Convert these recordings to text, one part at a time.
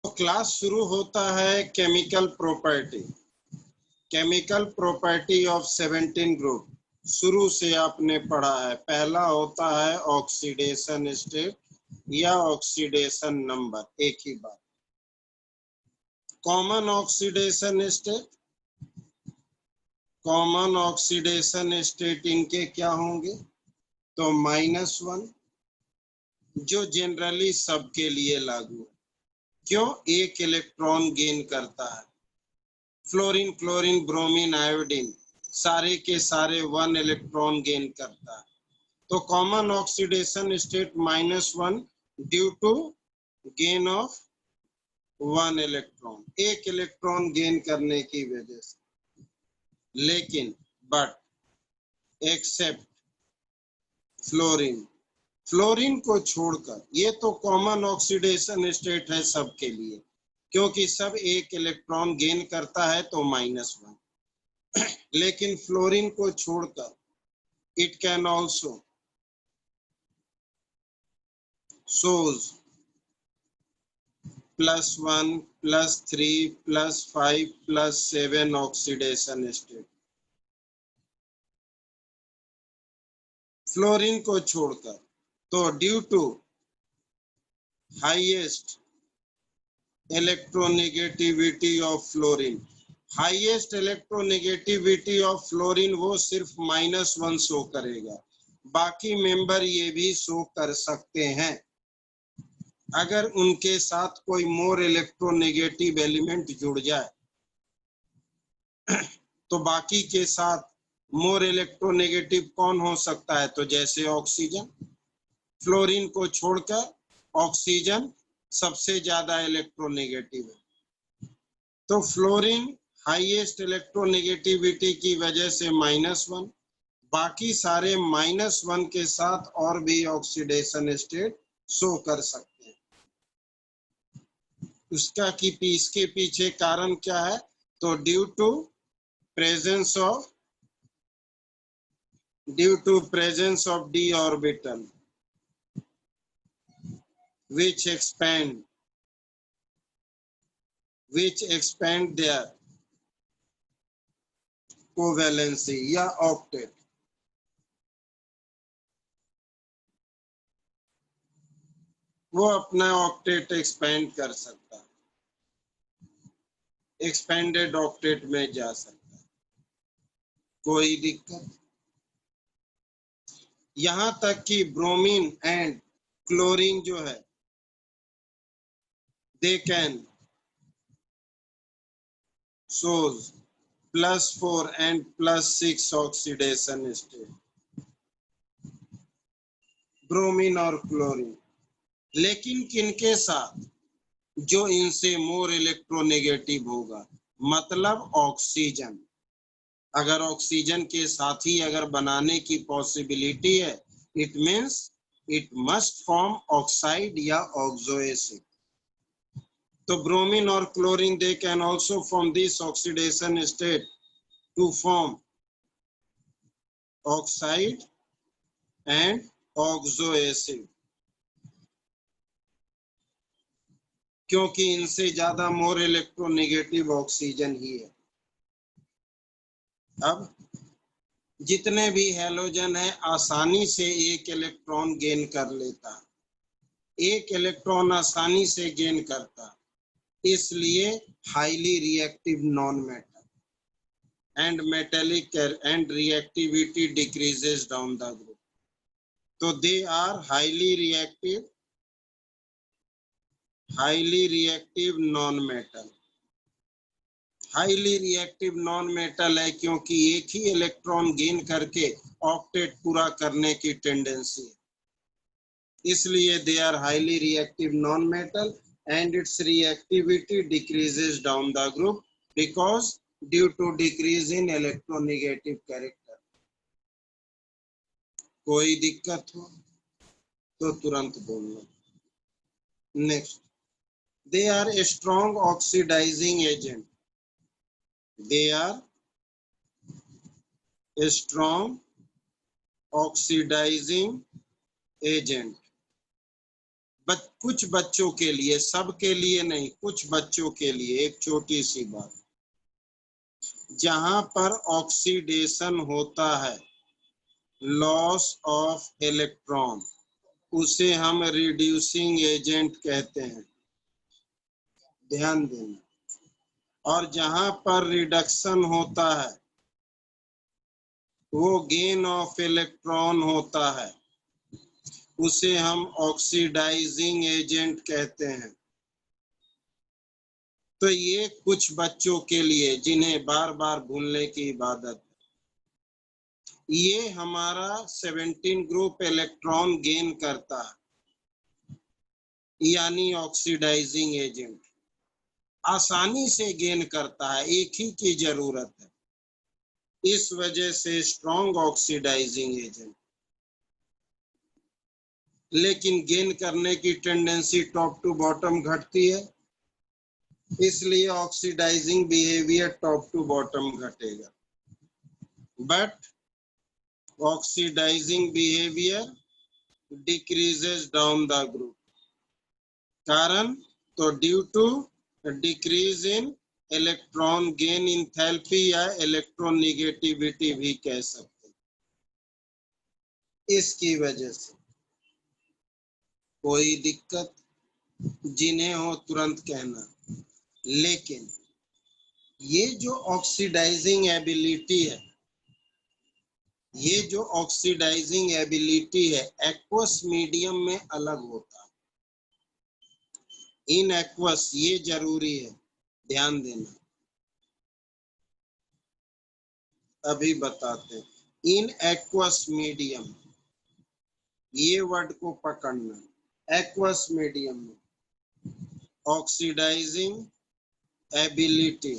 तो क्लास शुरू होता है केमिकल प्रॉपर्टी ऑफ 17 ग्रुप। शुरू से आपने पढ़ा है। पहला होता है ऑक्सीडेशन स्टेट या ऑक्सीडेशन नंबर, एक ही बात। कॉमन ऑक्सीडेशन स्टेट इनके क्या होंगे? तो -1, जो जनरली सबके लिए लागू है। क्यों? एक इलेक्ट्रॉन गेन करता है। फ्लोरीन, क्लोरीन, ब्रोमीन, आयोडीन सारे के सारे 1 इलेक्ट्रॉन गेन करता है। तो common oxidation state -1 due to gain of 1 electron, एक इलेक्ट्रॉन गेन करने की वजह से। लेकिन एक्सेप्ट फ्लोरीन को छोड़कर, ये तो कॉमन ऑक्सीडेशन स्टेट है सबके लिए, क्योंकि सब एक इलेक्ट्रॉन गेन करता है तो -1। लेकिन फ्लोरीन को छोड़कर it can also shows +1, +3, +5, +7 oxidation state. Fluorine को छोड़कर, तो due to highest electronegativity of fluorine, highest electronegativity of fluorine वो सिर्फ -1 शो करेगा। बाकी मेंबर ये भी शो कर सकते हैं। अगर उनके साथ कोई मोर इलेक्ट्रोनेगेटिव एलिमेंट जुड़ जाए तो बाकी के साथ मोर इलेक्ट्रोनेगेटिव कौन हो सकता है? तो जैसे ऑक्सीजन, फ्लोरीन को छोड़कर ऑक्सीजन सबसे ज्यादा इलेक्ट्रोनेगेटिव है। तो फ्लोरीन हाईएस्ट इलेक्ट्रोनेगेटिविटी की वजह से -1, बाकी सारे -1 के साथ और भी ऑक्सीडेशन स्टेट शो कर सकते हैं। इसके पीछे कारण क्या है? तो due to presence of d orbital which expand their covalency या octet। वो अपना ऑक्टेट एक्सपेंड कर सकता है, एक्सपेंडेड ऑक्टेट में जा सकता है, कोई दिक्कत। यहां तक कि ब्रोमीन एंड क्लोरीन जो है, they can shows +4 and +6 oxidation state, bromine और क्लोरीन। लेकिन किनके साथ? जो इनसे मोर इलेक्ट्रोनेगेटिव होगा, मतलब ऑक्सीजन। अगर ऑक्सीजन के साथ ही अगर बनाने की पॉसिबिलिटी है, it means it must form oxide या ऑक्सो एसिड। तो ब्रोमीन और chlorine they can also form this oxidation state to form oxide and oxo acid, क्योंकि इनसे ज्यादा मोर इलेक्ट्रोनेगेटिव ऑक्सीजन ही है। अब जितने भी हैलोजन है आसानी से एक इलेक्ट्रॉन गेन कर लेता, एक इलेक्ट्रॉन आसानी से गेन करता, इसलिए highly reactive non metal and metallic and reactivity decreases down the group. तो they are highly reactive non metal. Highly reactive non metal है क्योंकि एक ही इलेक्ट्रॉन गेन करके ऑक्टेट पूरा करने की टेंडेंसी है, इसलिए they are highly reactive non metal and its reactivity decreases down the group because due to decrease in electronegative character. कोई दिक्कत हो तो तुरंत बोलना। Next, they R A strong oxidising agent. They are a strong oxidizing agent कुछ बच्चों के लिए, सबके लिए नहीं, कुछ बच्चों के लिए एक छोटी सी बात, जहां पर ऑक्सीडेशन होता है, लॉस ऑफ इलेक्ट्रॉन, उसे हम रिड्यूसिंग एजेंट कहते हैं, ध्यान देना। और जहां पर रिडक्शन होता है, वो गेन ऑफ इलेक्ट्रॉन होता है, उसे हम ऑक्सीडाइजिंग एजेंट कहते हैं। तो ये कुछ बच्चों के लिए जिन्हें बार बार भूलने की इबादत है, ये हमारा 17 ग्रुप इलेक्ट्रॉन गेन करता है, यानी ऑक्सीडाइजिंग एजेंट आसानी से गेन करता है, एक ही की जरूरत है, इस वजह से स्ट्रॉन्ग ऑक्सीडाइजिंग एजेंट। लेकिन गेन करने की टेंडेंसी टॉप टू बॉटम घटती है, इसलिए oxidising behaviour top to bottom घटेगा, but oxidising behaviour decreases down the group. कारण तो due to decrease in electron gain enthalpy या इलेक्ट्रॉन निगेटिविटी भी कह सकते हैं। इसकी वजह से कोई दिक्कत जिन्हें हो तुरंत कहना। लेकिन ये जो ऑक्सीडाइजिंग एबिलिटी है, ये जो ऑक्सीडाइजिंग एबिलिटी है, एक्वस मीडियम में अलग होता है। इन एक्वस, ये जरूरी है, ध्यान देना, अभी बताते हैं। इन एक्वस मीडियम, ये वर्ड को पकड़ना, एक्वस मीडियम में ऑक्सीडाइजिंग एबिलिटी,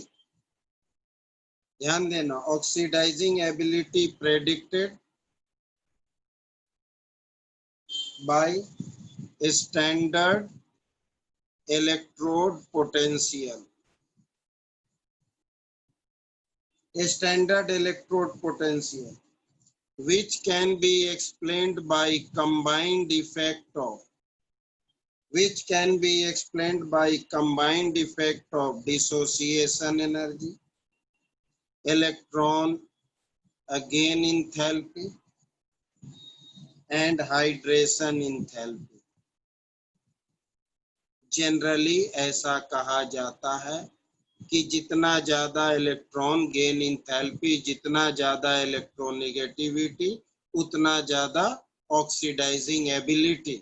ध्यान देना, oxidizing ability predicted by standard electrode potential. Standard electrode potential, which can be explained by combined effect of, dissociation energy, electron gain enthalpy, and hydration enthalpy. Generally ऐसा कहा जाता है कि जितना ज्यादा इलेक्ट्रॉन गेन इंथैल्पी, जितना ज्यादा इलेक्ट्रॉन नेगेटिविटी, उतना ज्यादा oxidizing ability.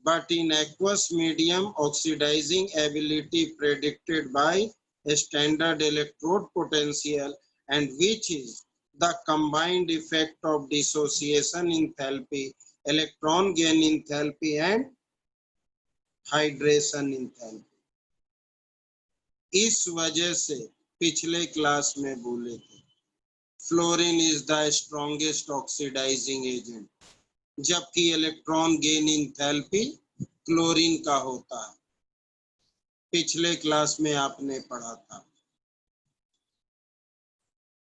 But in aqueous medium oxidizing ability predicted by standard electrode potential, and which is the combined effect of dissociation enthalpy, electron gain enthalpy and hydration enthalpy. इस वजह से पिछले class में बोले थे, fluorine is the strongest oxidising agent, जबकि electron gain enthalpy chlorine का होता है। पिछले क्लास में आपने पढ़ा था,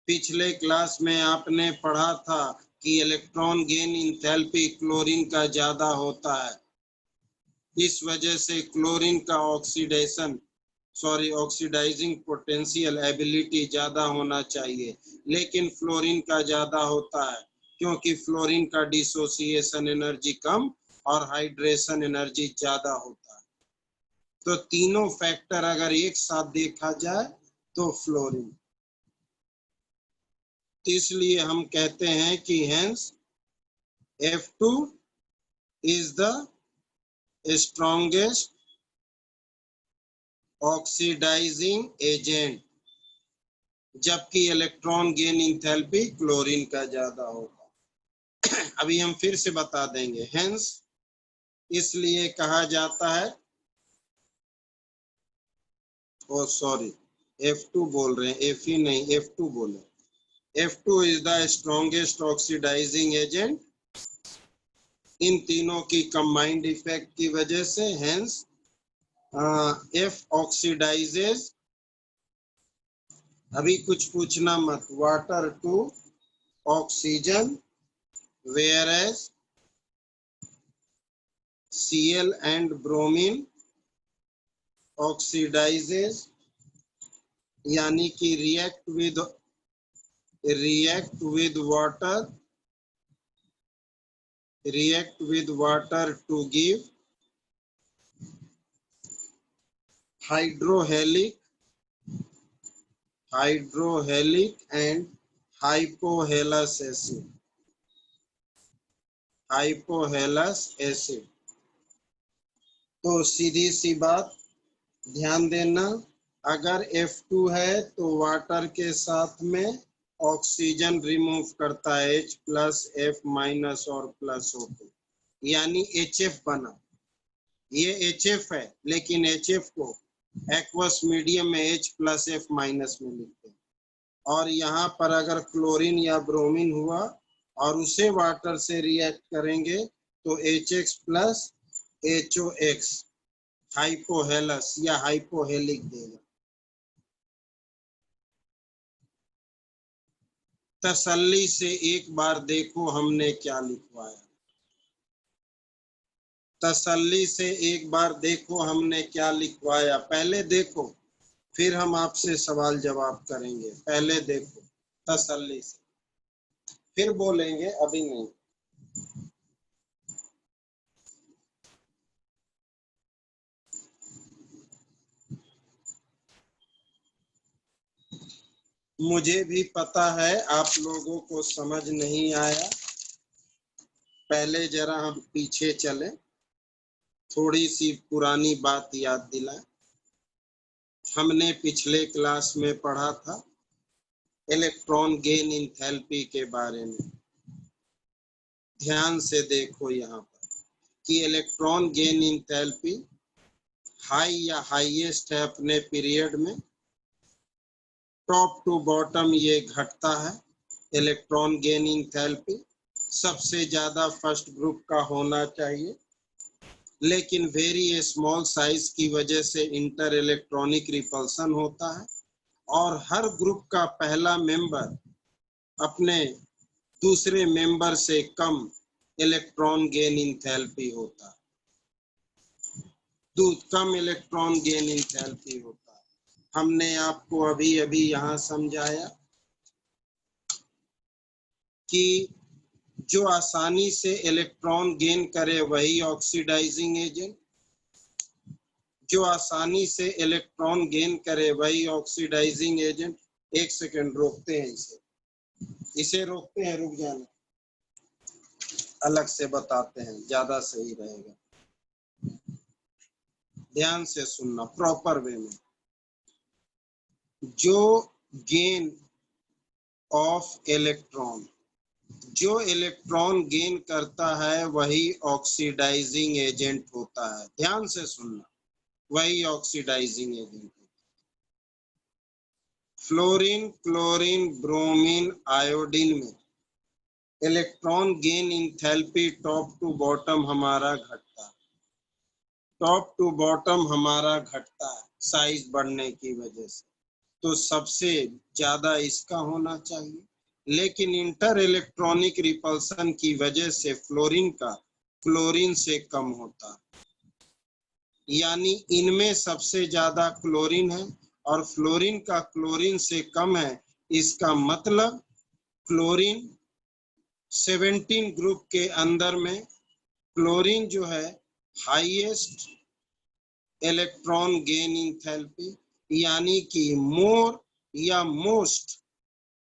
पिछले क्लास में आपने पढ़ा था कि इलेक्ट्रॉन गेन इंथैल्पी क्लोरीन का ज्यादा होता है। इस वजह से क्लोरीन का ऑक्सीडाइजिंग पोटेंशियल एबिलिटी ज्यादा होना चाहिए, लेकिन फ्लोरीन का ज्यादा होता है, क्योंकि फ्लोरीन का डिसोसिएशन एनर्जी कम और हाइड्रेशन एनर्जी ज्यादा होता है। तो तीनों फैक्टर अगर एक साथ देखा जाए तो फ्लोरीन, तो इसलिए हम कहते हैं कि hence F2 is the strongest oxidizing agent, जबकि इलेक्ट्रॉन गेन इंथैल्पी क्लोरीन का ज्यादा होगा। अभी हम फिर से बता देंगे, हेंस इसलिए कहा जाता है, ओ सॉरी F2 बोल रहे हैं, Fe नहीं, F2 बोले। F2 is the strongest oxidising agent, इन तीनों की कंबाइंड इफेक्ट की वजह से, हेंस F ऑक्सीडाइजेज, अभी कुछ पूछना मत, water to oxygen, whereas Cl and bromine oxidizes, यानी कि react with water to give hydrohalic and hypohalous acid। तो सीधी सी बात ध्यान देना, अगर F2 है तो वाटर के साथ में ऑक्सीजन रिमूव करता है H प्लस F माइनस और प्लस O2, यानी HF बना। ये HF है, लेकिन HF को एक्वस मीडियम में H प्लस F माइनस में लिखते हैं। और यहाँ पर अगर क्लोरीन या ब्रोमीन हुआ और उसे वाटर से रिएक्ट करेंगे तो HX प्लस HOX हाइपोहेलस या हाइपोहेलिक देगा। तसल्ली से एक बार देखो हमने क्या लिखवाया, तसल्ली से एक बार देखो हमने क्या लिखवाया। पहले देखो, फिर हम आपसे सवाल जवाब करेंगे। पहले देखो तसल्ली से, फिर बोलेंगे, अभी नहीं। मुझे भी पता है आप लोगों को समझ नहीं आया। पहले जरा हम पीछे चले, थोड़ी सी पुरानी बात याद दिलाएं। हमने पिछले क्लास में पढ़ा था इलेक्ट्रॉन गेन इंथैल्पी के बारे में। ध्यान से देखो यहाँ पर कि इलेक्ट्रॉन गेन इंथैल्पी हाई या हाईएस्ट है अपने पीरियड में, टॉप टू बॉटम ये घटता है इलेक्ट्रॉन गेन इंथैल्पी। सबसे ज्यादा फर्स्ट ग्रुप का होना चाहिए, लेकिन वेरी स्मॉल साइज की वजह से इंटर इलेक्ट्रॉनिक रिपल्सन होता है और हर ग्रुप का पहला मेंबर अपने दूसरे मेंबर से कम इलेक्ट्रॉन गेन इंथैल्पी होता है, कम इलेक्ट्रॉन गेन इंथैल्पी होता है। हमने आपको अभी अभी यहाँ समझाया कि जो आसानी से इलेक्ट्रॉन गेन करे वही ऑक्सीडाइजिंग एजेंट, जो आसानी से इलेक्ट्रॉन गेन करे वही ऑक्सीडाइजिंग एजेंट। एक सेकंड रोकते हैं, इसे रोकते हैं, रुक जाना, अलग से बताते हैं, ज्यादा सही रहेगा। ध्यान से सुनना प्रॉपर वे में। जो गेन ऑफ इलेक्ट्रॉन, जो इलेक्ट्रॉन गेन करता है वही ऑक्सीडाइजिंग एजेंट होता है। ध्यान से सुनना, वही oxidising agent. Fluorine, chlorine, bromine, iodine में electron gain enthalpy top to bottom हमारा घटता है, टॉप टू बॉटम हमारा घटता है साइज बढ़ने की वजह से। तो सबसे ज्यादा इसका होना चाहिए, लेकिन इंटर इलेक्ट्रॉनिक रिपल्सन की वजह से फ्लोरीन का क्लोरीन से कम होता है, यानी इनमें सबसे ज्यादा क्लोरीन है और फ्लोरीन का क्लोरीन से कम है। इसका मतलब क्लोरीन 17 ग्रुप के अंदर में क्लोरीन जो है हाईएस्ट इलेक्ट्रॉन गेन इंथैल्पी, यानी कि मोर या most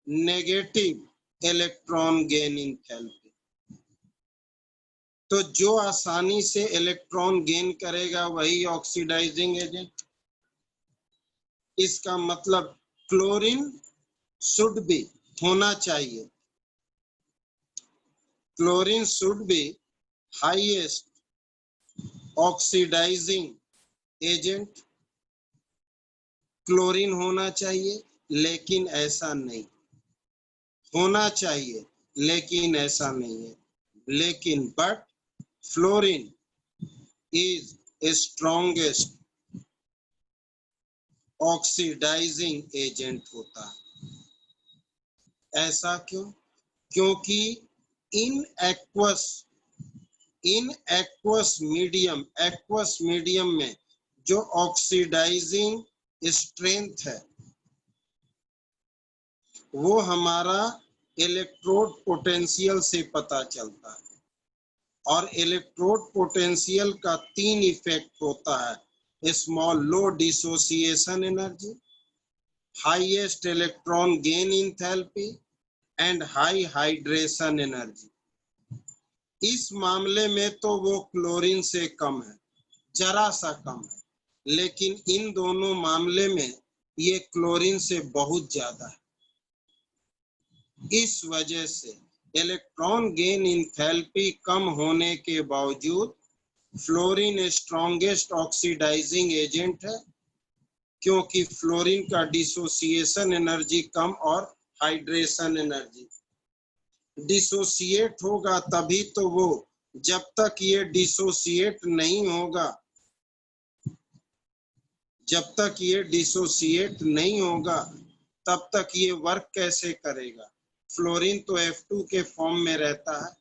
negative electron gain enthalpy. तो जो आसानी से इलेक्ट्रॉन गेन करेगा वही ऑक्सीडाइजिंग एजेंट। इसका मतलब क्लोरीन शुड बी होना चाहिए, chlorine should be highest oxidizing agent, chlorine होना चाहिए, लेकिन ऐसा नहीं होना चाहिए, लेकिन ऐसा नहीं है। लेकिन but fluorine is strongest oxidising agent होता है। ऐसा क्यों? क्योंकि in aqueous in aqueous medium में जो ऑक्सीडाइजिंग स्ट्रेंथ है वो हमारा इलेक्ट्रोड पोटेंशियल से पता चलता है। और इलेक्ट्रोड पोटेंशियल का 3 इफेक्ट होता है: small low dissociation energy, highest electron gain enthalpy and high hydration energy. इस मामले में तो वो क्लोरीन से कम है, जरा सा कम है, लेकिन इन दोनों मामले में ये क्लोरीन से बहुत ज्यादा है। इस वजह से इलेक्ट्रॉन गेन एंथैल्पी कम होने के बावजूद फ्लोरीन स्ट्रॉन्गेस्ट ऑक्सीडाइजिंग एजेंट है, क्योंकि फ्लोरीन का डिसोसिएशन एनर्जी कम और हाइड्रेशन एनर्जी। डिसोसिएट होगा तभी तो वो, जब तक ये डिसोसिएट नहीं होगा, तब तक ये वर्क कैसे करेगा? फ्लोरीन तो F2 के फॉर्म में रहता है,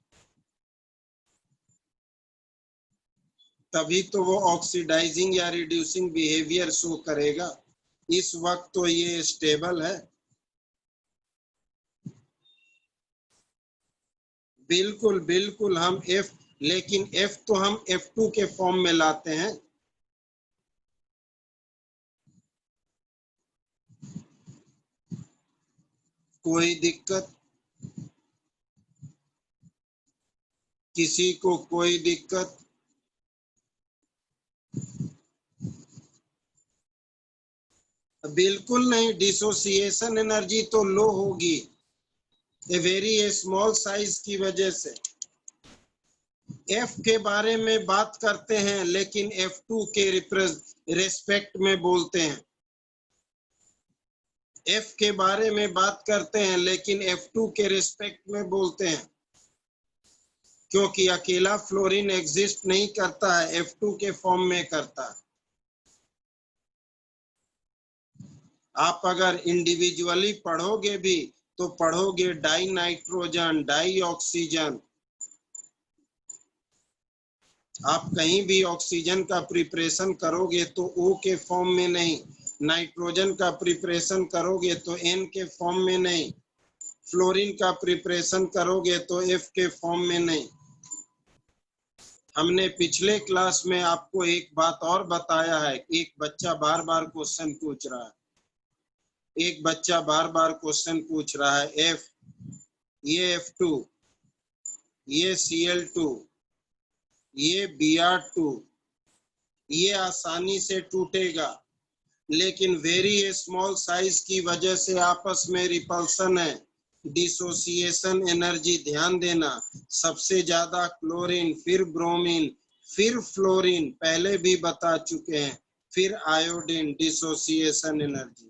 तभी तो वो ऑक्सीडाइजिंग या रिड्यूसिंग बिहेवियर शो करेगा। इस वक्त तो ये स्टेबल है। बिल्कुल हम लेकिन F तो हम F2 के फॉर्म में लाते हैं। कोई दिक्कत? किसी को कोई दिक्कत? बिल्कुल नहीं, डिसोसिएशन एनर्जी तो लो होगी, ए वेरी स्मॉल साइज की वजह से। F के बारे में बात करते हैं लेकिन F2 के रेस्पेक्ट में बोलते हैं। F के बारे में बात करते हैं लेकिन F2 के रेस्पेक्ट में बोलते हैं, क्योंकि अकेला फ्लोरीन एग्जिस्ट नहीं करता है, F2 के फॉर्म में करता है। आप अगर इंडिविजुअली पढ़ोगे भी तो पढ़ोगे डाई नाइट्रोजन, डाई ऑक्सीजन। आप कहीं भी ऑक्सीजन का प्रिपरेशन करोगे तो O के फॉर्म में नहीं, नाइट्रोजन का प्रिपरेशन करोगे तो N के फॉर्म में नहीं, फ्लोरीन का प्रिपरेशन करोगे तो F के फॉर्म में नहीं। हमने पिछले क्लास में आपको एक बात और बताया है। एक बच्चा बार बार क्वेश्चन पूछ रहा है, F, ये F2, ये Cl2, ये Br2, ये आसानी से टूटेगा, लेकिन वेरी स्मॉल साइज की वजह से आपस में रिपल्सन है। डिसोसिएशन एनर्जी ध्यान देना, सबसे ज्यादा क्लोरीन, फिर ब्रोमीन, फिर फ्लोरीन, पहले भी बता चुके हैं, फिर iodine. Dissociation energy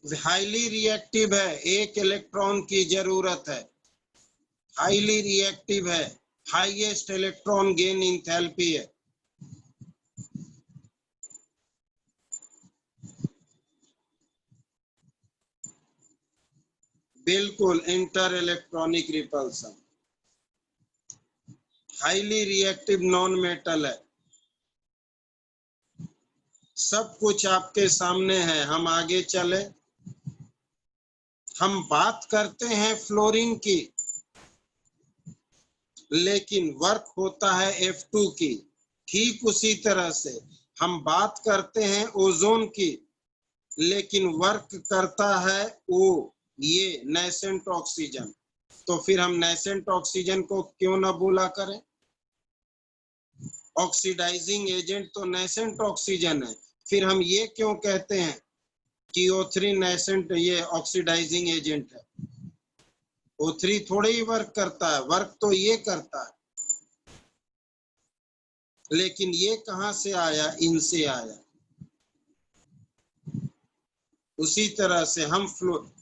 highly reactive है, एक इलेक्ट्रॉन की जरूरत है, हाईली रिएक्टिव है, हाईएस्ट इलेक्ट्रॉन गेन एंथैल्पी है। बिल्कुल, inter electronic repulsion, highly reactive non metal है। सब कुछ आपके सामने है। हम आगे चले, हम बात करते हैं फ्लोरीन की, लेकिन वर्क होता है F2 की। ठीक उसी तरह से हम बात करते हैं ओजोन की, लेकिन वर्क करता है O, ये नेसेंट ऑक्सीजन। तो फिर हम नेसेंट ऑक्सीजन को क्यों ना बोला करें? ऑक्सीडाइजिंग एजेंट तो नेसेंट ऑक्सीजन है, फिर हम ये क्यों कहते हैं कि O3 नेसेंट ये ऑक्सीडाइजिंग एजेंट है? O3 थोड़े ही वर्क करता है, वर्क तो ये करता है। लेकिन ये कहां से आया? इनसे आया। उसी तरह से हम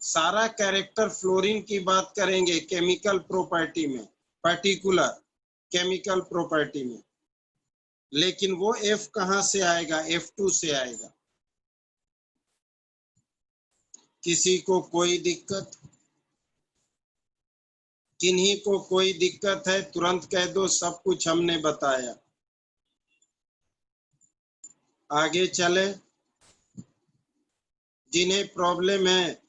सारा कैरेक्टर फ्लोरीन की बात करेंगे केमिकल प्रॉपर्टी में, पर्टिकुलर केमिकल प्रॉपर्टी में, लेकिन वो F कहां से आएगा? F2 से आएगा। किसी को कोई दिक्कत? किन्हीं को कोई दिक्कत है तुरंत कह दो, सब कुछ हमने बताया। आगे चले। जिन्हें प्रॉब्लम है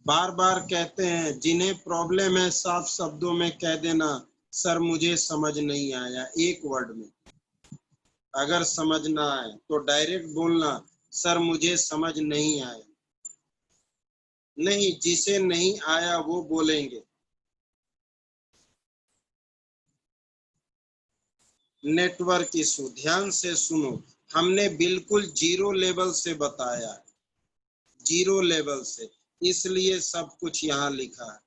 बार बार कहते हैं, जिन्हें प्रॉब्लम है साफ शब्दों में कह देना, सर मुझे समझ नहीं आया, एक वर्ड में। अगर समझना है तो डायरेक्ट बोलना, सर मुझे समझ नहीं आया। नहीं, जिसे नहीं आया वो बोलेंगे। नेटवर्क इशू, ध्यान से सुनो, हमने बिल्कुल जीरो लेवल से बताया, जीरो लेवल से, इसलिए सब कुछ यहाँ लिखा है।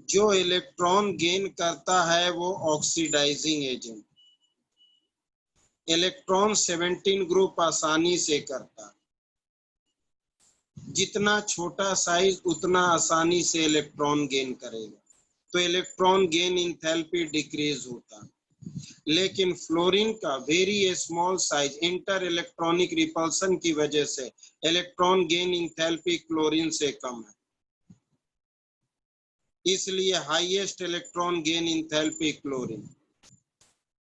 जो इलेक्ट्रॉन गेन करता है वो ऑक्सीडाइजिंग एजेंट, इलेक्ट्रॉन 17 ग्रुप आसानी से करता है। जितना छोटा साइज उतना आसानी से इलेक्ट्रॉन गेन करेगा, तो इलेक्ट्रॉन गेन इंथैल्पी डिक्रीज होता है। लेकिन फ्लोरीन का very small size inter electronic repulsion की वजह से इलेक्ट्रॉन गेन इंथैल्पी क्लोरीन से कम है, इसलिए highest electron gain enthalpy chlorine.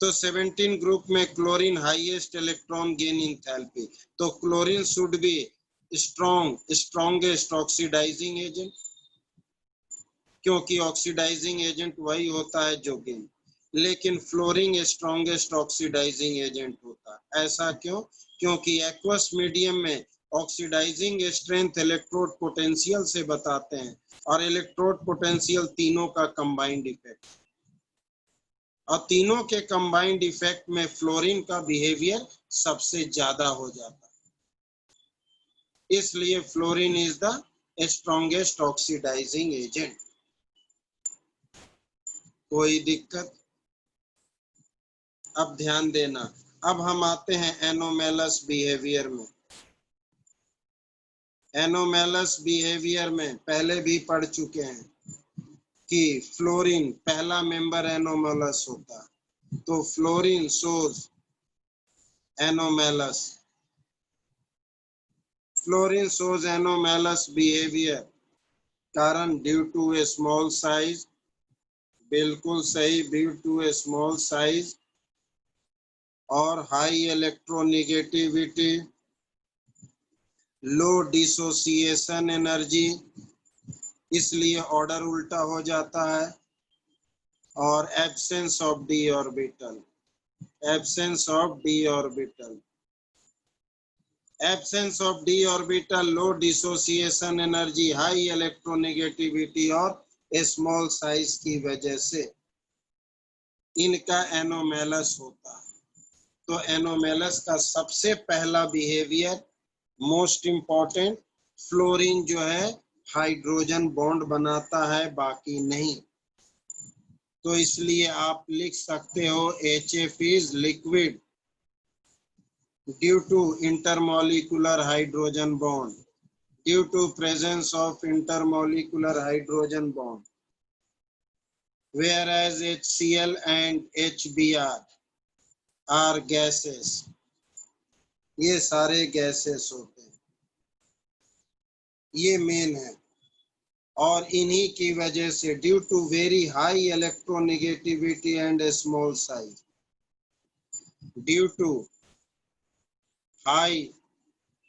तो 17 ग्रुप में chlorine highest electron gain enthalpy, तो chlorine should be strongest oxidising agent, क्योंकि ऑक्सीडाइजिंग एजेंट वही होता है जो गेन। लेकिन फ्लोरीन स्ट्रॉन्गेस्ट ऑक्सीडाइजिंग एजेंट होता है। ऐसा क्यों? क्योंकि एक्वस मीडियम में ऑक्सीडाइजिंग स्ट्रेंथ इलेक्ट्रोड पोटेंशियल से बताते हैं, और इलेक्ट्रोड पोटेंशियल तीनों का कंबाइंड इफेक्ट, और तीनों के कंबाइंड इफेक्ट में फ्लोरीन का बिहेवियर सबसे ज्यादा हो जाता है, इसलिए fluorine is the strongest oxidising agent. कोई दिक्कत? अब ध्यान देना, अब हम आते हैं एनोमेलस बिहेवियर में। एनोमेलस बिहेवियर में पहले भी पढ़ चुके हैं कि फ्लोरीन पहला मेंबर एनोमेलस होता है, तो fluorine shows anomalous, fluorine shows anomalous behaviour, कारण due to a small size, बिल्कुल सही, due to a small size और high electronegativity, low dissociation energy, इसलिए ऑर्डर उल्टा हो जाता है, और absence of d orbital, absence of d orbital, absence of d orbital, low dissociation energy, high electronegativity और स्मॉल साइज की वजह से इनका एनोमेलस होता है। तो एनोमेलस का सबसे पहला बिहेवियर मोस्ट इंपॉर्टेंट, फ्लोरीन जो है हाइड्रोजन बॉन्ड बनाता है, बाकी नहीं। तो इसलिए आप लिख सकते हो HF is liquid due to intermolecular hydrogen bond, due to presence of intermolecular hydrogen bond, whereas HCl and HBr are gases, ये सारे गैसेस होते हैं, ये मेन है। और इन्हीं की वजह से due to very high electronegativity and small size, due to high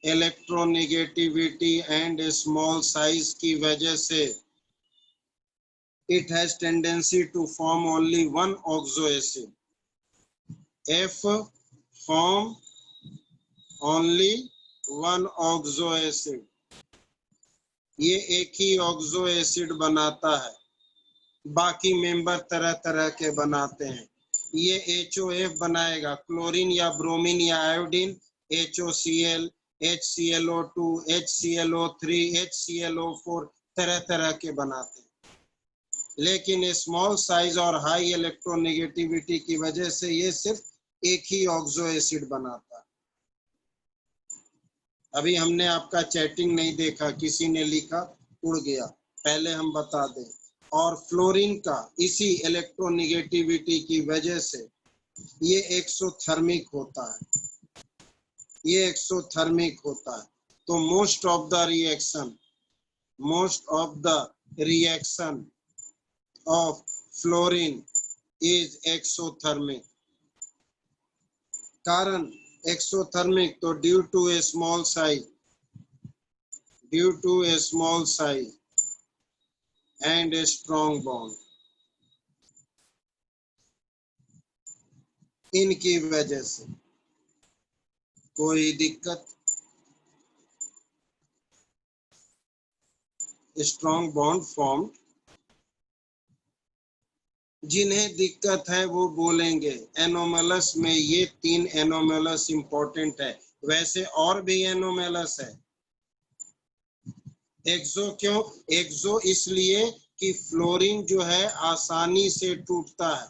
electronegativity and small size की वजह से it has tendency to form only one oxo acid, F form only one oxo acid, ये एक ही ऑक्सो एसिड बनाता है, बाकी member तरह तरह के बनाते हैं। ये HOF बनाएगा, क्लोरीन या ब्रोमीन या iodine, HOCl, HClO2, HClO3, HClO4 तरह तरह के बनाते हैं। लेकिन स्मॉल साइज और हाई इलेक्ट्रोनेगेटिविटी की वजह से ये सिर्फ एक ही ऑक्सो एसिड बनाता है। अभी हमने आपका चैटिंग नहीं देखा, किसी ने लिखा उड़ गया, पहले हम बता दें। और फ्लोरीन का इसी इलेक्ट्रोनेगेटिविटी की वजह से ये एक्सोथर्मिक होता है, ये एक्सोथर्मिक होता है। तो most of the reaction most of the reaction of fluorine is exothermic. कारण exothermic तो due to a small size and a strong bond, इनकी वजह से कोई दिक्कत, स्ट्रॉन्ग बॉन्ड फॉर्म। जिन्हें दिक्कत है वो बोलेंगे। एनोमलस में ये 3 एनोमलस इंपॉर्टेंट है, वैसे और भी एनोमलस है। एक्सो क्यों? एक्सो इसलिए कि फ्लोरीन जो है आसानी से टूटता है,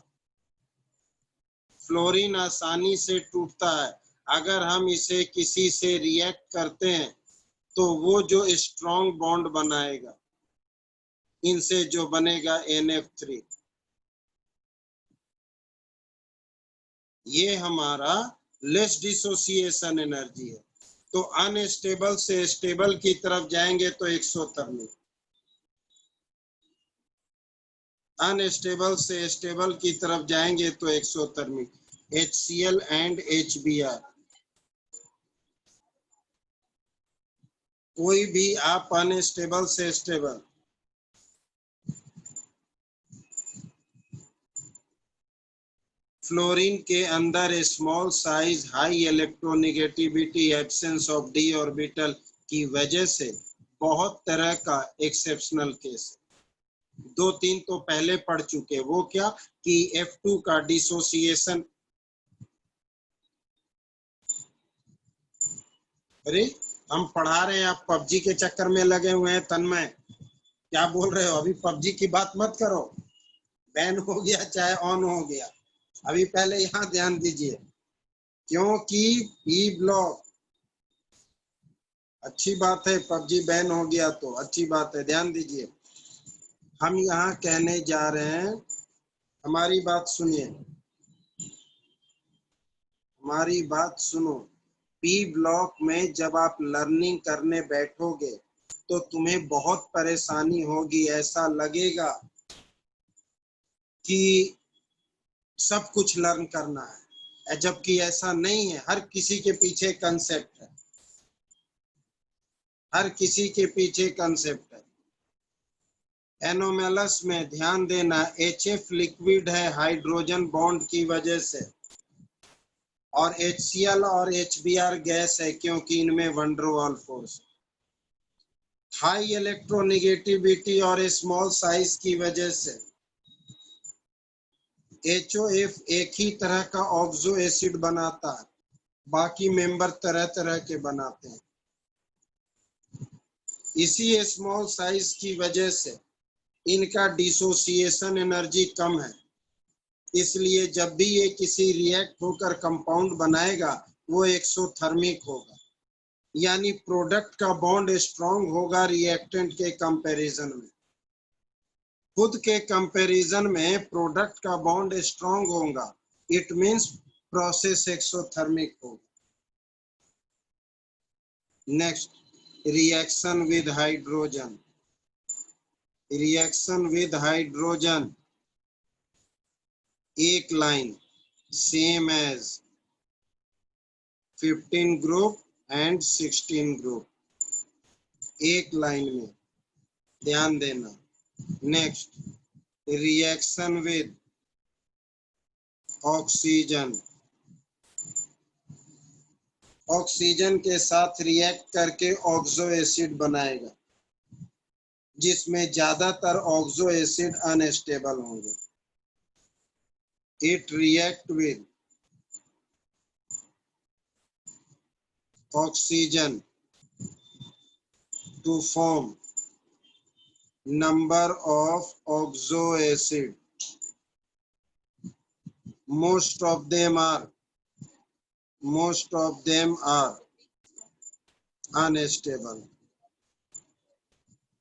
फ्लोरीन आसानी से टूटता है। अगर हम इसे किसी से रिएक्ट करते हैं तो वो जो स्ट्रॉन्ग बॉन्ड बनाएगा, इनसे जो बनेगा NF3, ये हमारा लेस डिसोसिएशन एनर्जी है। तो अनस्टेबल से स्टेबल की तरफ जाएंगे तो एक्सोथर्मिक, अनस्टेबल से स्टेबल की तरफ जाएंगे तो एक्सोथर्मिक। HCl एंड HBr, कोई भी आप अनस्टेबल से स्टेबल, फ्लोरीन के अंदर small size, high electronegativity, absence of d orbital की वजह से बहुत तरह का एक्सेप्शनल केस है। 2-3 तो पहले पढ़ चुके, वो क्या कि F2 का डिसोसिएशन। अरे हम पढ़ा रहे हैं, आप पबजी के चक्कर में लगे हुए हैं। तन्मय क्या बोल रहे हो? अभी पबजी की बात मत करो, बैन हो गया चाहे ऑन हो गया। अभी पहले यहाँ ध्यान दीजिए, क्योंकि पी ब्लॉक, अच्छी बात है पबजी बैन हो गया तो अच्छी बात है, ध्यान दीजिए। हम यहाँ कहने जा रहे हैं, हमारी बात सुनिए, हमारी बात सुनो। पी ब्लॉक में जब आप लर्निंग करने बैठोगे तो तुम्हें बहुत परेशानी होगी, ऐसा लगेगा कि सब कुछ लर्न करना है, जबकि ऐसा नहीं है। हर किसी के पीछे कंसेप्ट है, हर किसी के पीछे कंसेप्ट है। एनोमलस में ध्यान देना, HF लिक्विड है हाइड्रोजन बॉन्ड की वजह से, और HCl और HBr गैस है क्योंकि इनमें van der Waals force. High electronegativity और स्मॉल साइज की वजह से HOF एक ही तरह का ऑक्सो एसिड बनाता है, बाकी मेंबर तरह तरह के बनाते हैं। इसी स्मॉल साइज की वजह से इनका डिसोसिएशन एनर्जी कम है, इसलिए जब भी ये किसी रिएक्ट होकर कंपाउंड बनाएगा वो एक्सोथर्मिक होगा, यानी प्रोडक्ट का बॉन्ड स्ट्रॉन्ग होगा रिएक्टेंट के कंपैरिजन में। खुद के कंपैरिजन में प्रोडक्ट का बॉन्ड स्ट्रॉन्ग होगा, इट मींस प्रोसेस एक्सोथर्मिक होगा। Next, reaction with hydrogen. Reaction with hydrogen, एक line, same as 15 group and 16 group, एक लाइन में, ध्यान देना। Next, reaction with oxygen. Oxygen के साथ रिएक्ट करके ऑक्सो एसिड बनाएगा, जिसमें ज्यादातर ऑक्सो एसिड अनस्टेबल होंगे। It react with oxygen to form number of oxo acid. Most of them are unstable.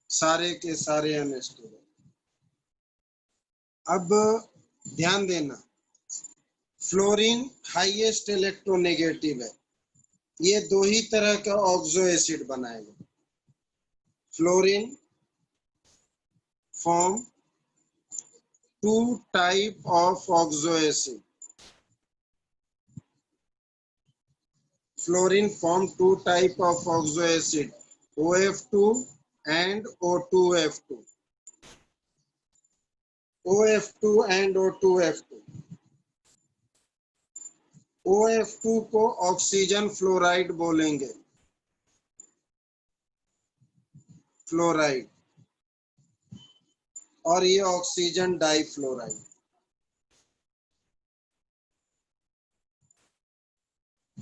सारे के सारे अनस्टेबल। अब ध्यान देना, फ्लोरीन हाईएस्ट इलेक्ट्रोनेगेटिव है, ये 2 ही तरह का ऑक्सो एसिड बनाएगा, fluorine form two type of oxo acid. Fluorine form two type of oxo acid, OF2 and O2F2. OF2 and O2F2. OF2 को ऑक्सीजन फ्लोराइड बोलेंगे, फ्लोराइड, और ये ऑक्सीजन डाइफ्लोराइड।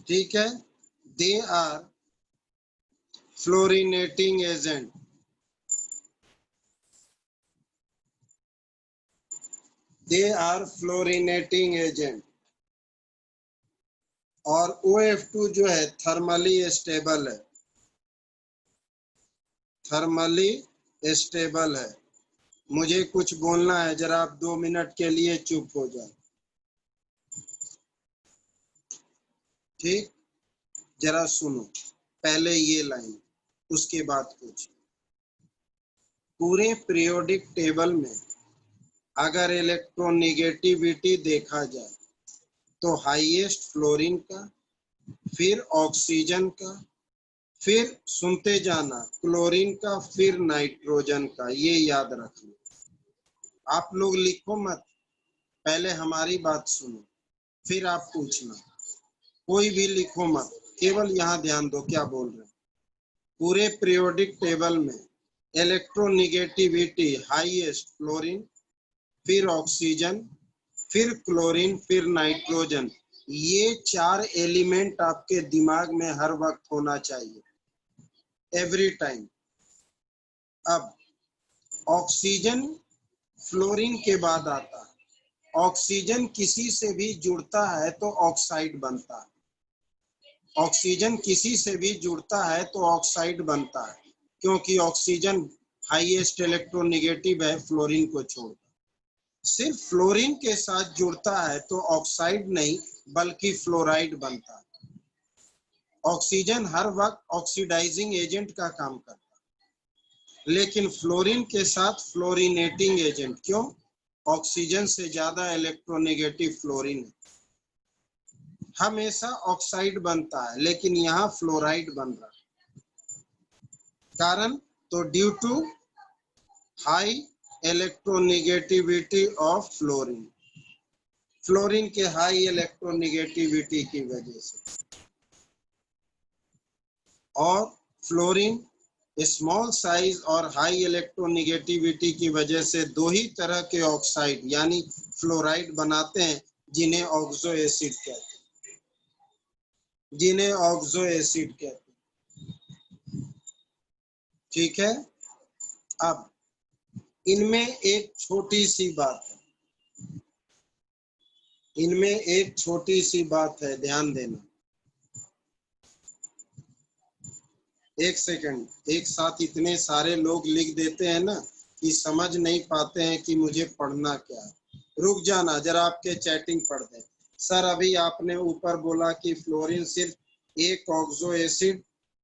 ठीक है, they are fluorinating agent. They are fluorinating agent. और OF2 जो है thermally stable है, थर्मली स्टेबल है। मुझे कुछ बोलना है, जरा आप 2 मिनट के लिए चुप हो जाए। ठीक, जरा सुनो पहले ये लाइन, उसके बाद कुछ। पूरे पीरियोडिक टेबल में अगर इलेक्ट्रोनेगेटिविटी देखा जाए तो हाईएस्ट फ्लोरीन का, फिर ऑक्सीजन का, फिर सुनते जाना क्लोरीन का, फिर नाइट्रोजन का। ये याद रखना। आप लोग लिखो मत, पहले हमारी बात सुनो फिर आप पूछना। कोई भी लिखो मत, केवल यहाँ ध्यान दो क्या बोल रहे हैं। पूरे पीरियोडिक टेबल में इलेक्ट्रोनेगेटिविटी हाईएस्ट फ्लोरीन, फिर ऑक्सीजन, फिर क्लोरीन, फिर नाइट्रोजन। ये 4 एलिमेंट आपके दिमाग में हर वक्त होना चाहिए, एवरी टाइम। अब ऑक्सीजन फ्लोरीन के बाद आता है। ऑक्सीजन किसी से भी जुड़ता है तो ऑक्साइड बनता है। ऑक्सीजन किसी से भी जुड़ता है तो ऑक्साइड बनता है, क्योंकि ऑक्सीजन हाईएस्ट इलेक्ट्रोनेगेटिव है फ्लोरीन को छोड़कर। सिर्फ फ्लोरीन के साथ जुड़ता है तो ऑक्साइड नहीं बल्कि फ्लोराइड बनता है। ऑक्सीजन हर वक्त ऑक्सीडाइजिंग एजेंट का काम करता है, लेकिन फ्लोरीन के साथ फ्लोरिनेटिंग एजेंट। क्यों? ऑक्सीजन से ज्यादा इलेक्ट्रोनेगेटिव फ्लोरीन है। हमेशा ऑक्साइड बनता है, लेकिन यहाँ फ्लोराइड बन रहा है। कारण तो due to high electronegativity of fluorine. Fluorine के हाई इलेक्ट्रोनेगेटिविटी की वजह से। और फ्लोरीन स्मॉल साइज और हाई इलेक्ट्रोनेगेटिविटी की वजह से 2 ही तरह के ऑक्साइड यानी फ्लोराइड बनाते हैं, जिन्हें ऑक्सो एसिड कहते हैं, जिन्हें ऑक्सो एसिड कहते हैं। ठीक है, अब इनमें एक छोटी सी बात है, इनमें एक छोटी सी बात है, ध्यान देना। एक सेकंड, एक साथ इतने सारे लोग लिख देते हैं ना कि समझ नहीं पाते हैं कि मुझे पढ़ना क्या है। रुक जाना, जरा आपके चैटिंग पढ़ दें। सर अभी आपने ऊपर बोला कि फ्लोरीन सिर्फ एक ऑक्सो एसिड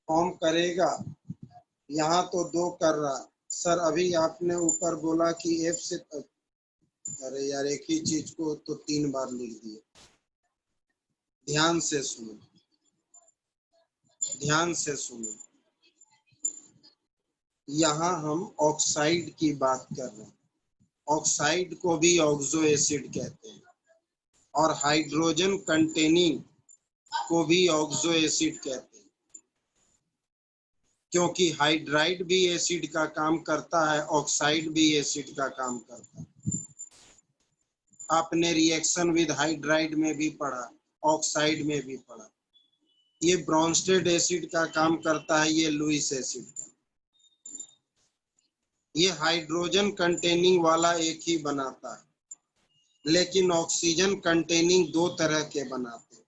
फॉर्म करेगा, यहाँ तो 2 कर रहा। सर अभी आपने ऊपर बोला कि F से, अरे यार एक ही चीज को तो 3 बार लिख दिए। ध्यान से सुनो, ध्यान से सुनो। यहाँ हम ऑक्साइड की बात कर रहे हैं। ऑक्साइड को भी ऑक्सो एसिड कहते हैं, और हाइड्रोजन कंटेनिंग को भी ऑक्सो एसिड कहते हैं, क्योंकि हाइड्राइड भी एसिड का काम करता है, ऑक्साइड भी एसिड का काम करता है। आपने रिएक्शन विद हाइड्राइड में भी पढ़ा, ऑक्साइड में भी पढ़ा। ये ब्रॉन्स्टेड एसिड का काम करता है, ये लुईस एसिड का। ये हाइड्रोजन कंटेनिंग वाला एक ही बनाता है, लेकिन ऑक्सीजन कंटेनिंग 2 तरह के बनाते हैं।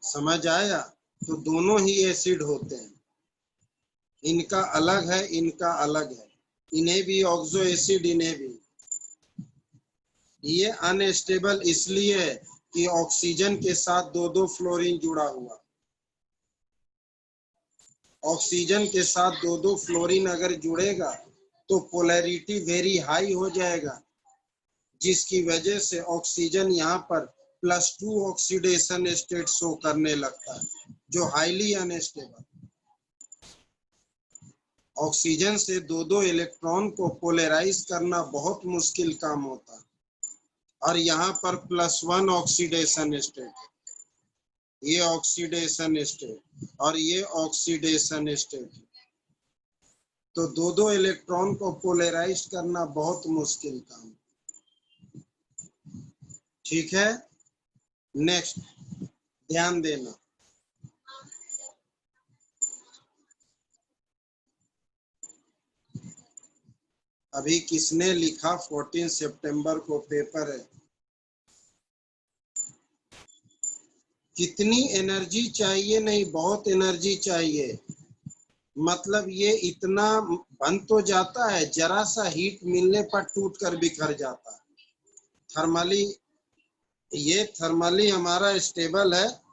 समझ आया? तो दोनों ही एसिड होते हैं, इनका अलग है, इनका अलग है। इन्हें भी ऑक्सो एसिड, इन्हें भी। ये अनस्टेबल इसलिए है कि ऑक्सीजन के साथ 2-2 फ्लोरीन जुड़ा हुआ। ऑक्सीजन के साथ दो दो फ्लोरीन अगर जुड़ेगा तो पोलैरिटी वेरी हाई हो जाएगा, जिसकी वजह से ऑक्सीजन यहाँ पर +2 ऑक्सीडेशन स्टेट शो करने लगता है, जो हाईली अनस्टेबल। ऑक्सीजन से दो दो इलेक्ट्रॉन को पोलराइज करना बहुत मुश्किल काम होता है, और यहाँ पर +1 ऑक्सीडेशन स्टेट, ये ऑक्सीडेशन स्टेट और ये ऑक्सीडेशन स्टेट, तो दो दो इलेक्ट्रॉन को पोलराइज करना बहुत मुश्किल काम। ठीक है, नेक्स्ट ध्यान देना। अभी किसने लिखा 14 सितंबर को पेपर है, कितनी एनर्जी चाहिए? नहीं, बहुत एनर्जी चाहिए। मतलब ये इतना बन तो जाता है, जरा सा हीट मिलने पर टूट कर बिखर जाता है। थर्मली, ये थर्मली हमारा स्टेबल है।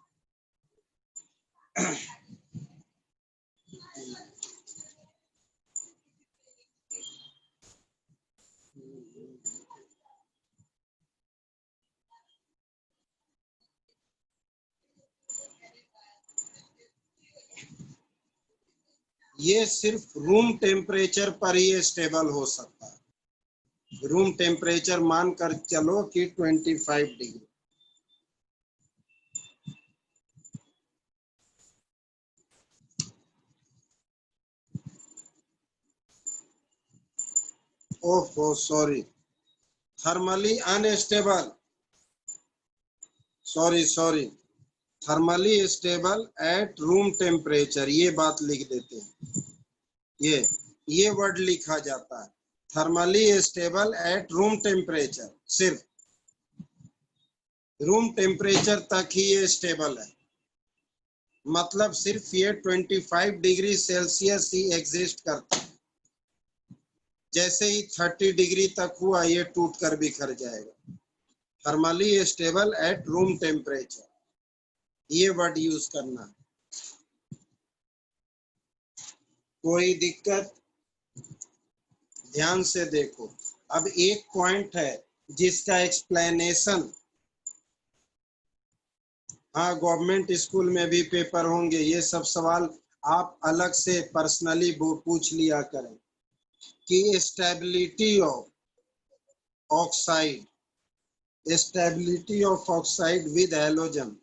ये सिर्फ रूम टेम्परेचर पर ही स्टेबल हो सकता है। रूम टेम्परेचर मानकर चलो कि 25 degree. Oh sorry, thermally unstable, sorry, thermally stable at room temperature, ये बात लिख देते हैं। ये वर्ड लिखा जाता है, thermally stable at room temperature. सिर्फ रूम टेम्परेचर तक ही ये स्टेबल है, मतलब सिर्फ ये 25 डिग्री सेल्सियस ही एग्जिस्ट करता है। जैसे ही 30 डिग्री तक हुआ ये टूट कर बिखर जाएगा। Thermally stable at room temperature, ये वर्ड यूज करना। कोई दिक्कत? ध्यान से देखो। अब एक पॉइंट है जिसका एक्सप्लेनेशन, हाँ गवर्नमेंट स्कूल में भी पेपर होंगे, ये सब सवाल आप अलग से पर्सनली पूछ लिया करें कि stability of oxide, stability of oxide with halogen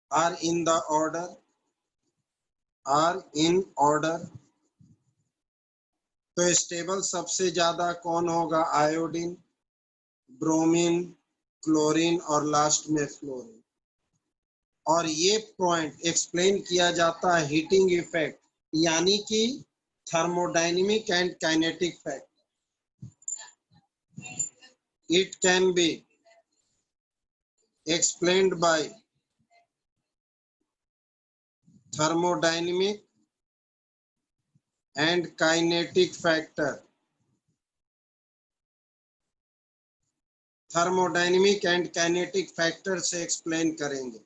are in order। तो स्टेबल सबसे ज्यादा कौन होगा? आयोडीन, ब्रोमीन, क्लोरीन और लास्ट में फ्लोरीन। और ये पॉइंट एक्सप्लेन किया जाता है हीटिंग इफेक्ट, यानी कि thermodynamic and kinetic factor. It can be explained by thermodynamic and kinetic factor। Thermodynamic and kinetic factor से एक्सप्लेन करेंगे।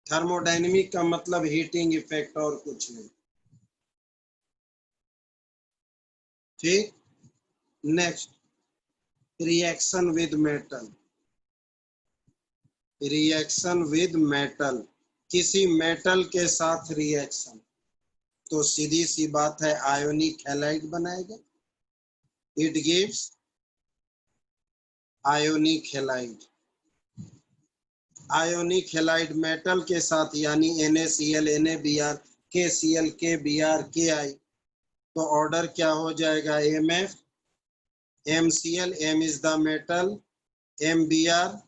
थर्मोडायनेमिक का मतलब हीटिंग इफेक्ट और कुछ नहीं। ठीक, next reaction with metal. Reaction with metal, किसी मेटल के साथ रिएक्शन, तो सीधी सी बात है आयोनिक हैलाइड बनाएगा। It gives ionic halide. Ionic halide metal के साथ यानी NaCl, NaBr, KCl, KBr, Ki, तो ऑर्डर क्या हो जाएगा? MF, MCl, M is the metal, MBr,